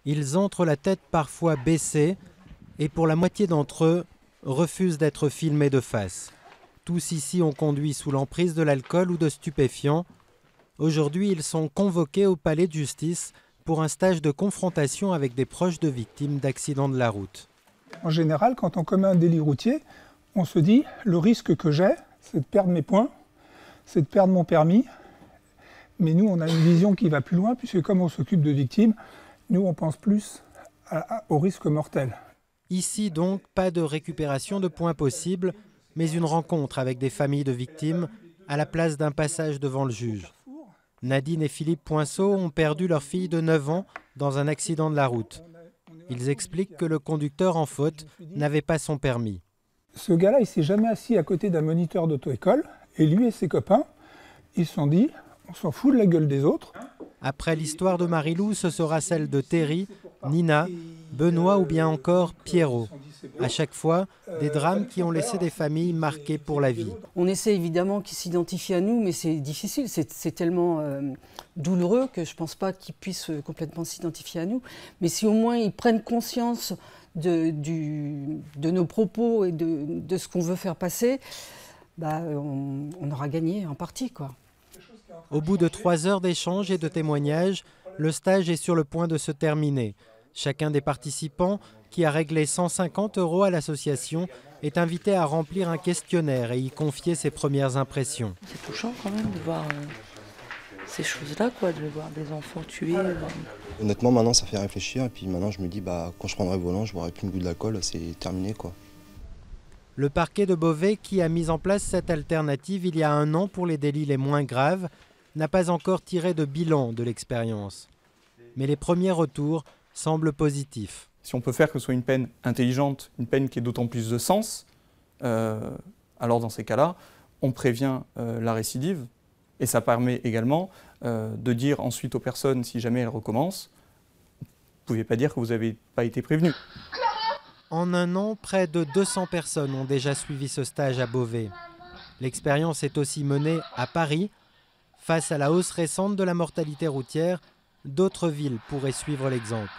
Ils entrent la tête parfois baissée et pour la moitié d'entre eux, refusent d'être filmés de face. Tous ici ont conduit sous l'emprise de l'alcool ou de stupéfiants. Aujourd'hui, ils sont convoqués au palais de justice pour un stage de confrontation avec des proches de victimes d'accidents de la route. En général, quand on commet un délit routier, on se dit le risque que j'ai, c'est de perdre mes points, c'est de perdre mon permis. Mais nous, on a une vision qui va plus loin, puisque comme on s'occupe de victimes, nous, on pense plus au risque mortel. Ici donc, pas de récupération de points possible, mais une rencontre avec des familles de victimes à la place d'un passage devant le juge. Nadine et Philippe Poinceau ont perdu leur fille de 9 ans dans un accident de la route. Ils expliquent que le conducteur en faute n'avait pas son permis. Ce gars-là, il ne s'est jamais assis à côté d'un moniteur d'auto-école, et lui et ses copains, ils se sont dit, on s'en fout de la gueule des autres. Après l'histoire de Marilou, ce sera celle de Terry, Nina, Benoît ou bien encore Pierrot. À chaque fois, des drames qui ont laissé des familles marquées pour la vie. On essaie évidemment qu'ils s'identifient à nous, mais c'est difficile, c'est tellement douloureux que je ne pense pas qu'ils puissent complètement s'identifier à nous. Mais si au moins ils prennent conscience de nos propos et de ce qu'on veut faire passer, on aura gagné en partie, quoi. Au bout de 3 heures d'échanges et de témoignages, le stage est sur le point de se terminer. Chacun des participants, qui a réglé 150 € à l'association, est invité à remplir un questionnaire et y confier ses premières impressions. C'est touchant quand même de voir ces choses-là, de voir des enfants tués. Honnêtement, maintenant, ça fait réfléchir. Et puis maintenant, je me dis, quand je prendrai le volant, je boirai plus le goût de l'alcool, c'est terminé, quoi. Le parquet de Beauvais, qui a mis en place cette alternative il y a 1 an pour les délits les moins graves, n'a pas encore tiré de bilan de l'expérience. Mais les premiers retours semblent positifs. Si on peut faire que ce soit une peine intelligente, une peine qui ait d'autant plus de sens, alors dans ces cas-là, on prévient la récidive et ça permet également de dire ensuite aux personnes, si jamais elles recommencent, vous ne pouvez pas dire que vous n'avez pas été prévenu. En 1 an, près de 200 personnes ont déjà suivi ce stage à Beauvais. L'expérience est aussi menée à Paris. Face à la hausse récente de la mortalité routière, d'autres villes pourraient suivre l'exemple.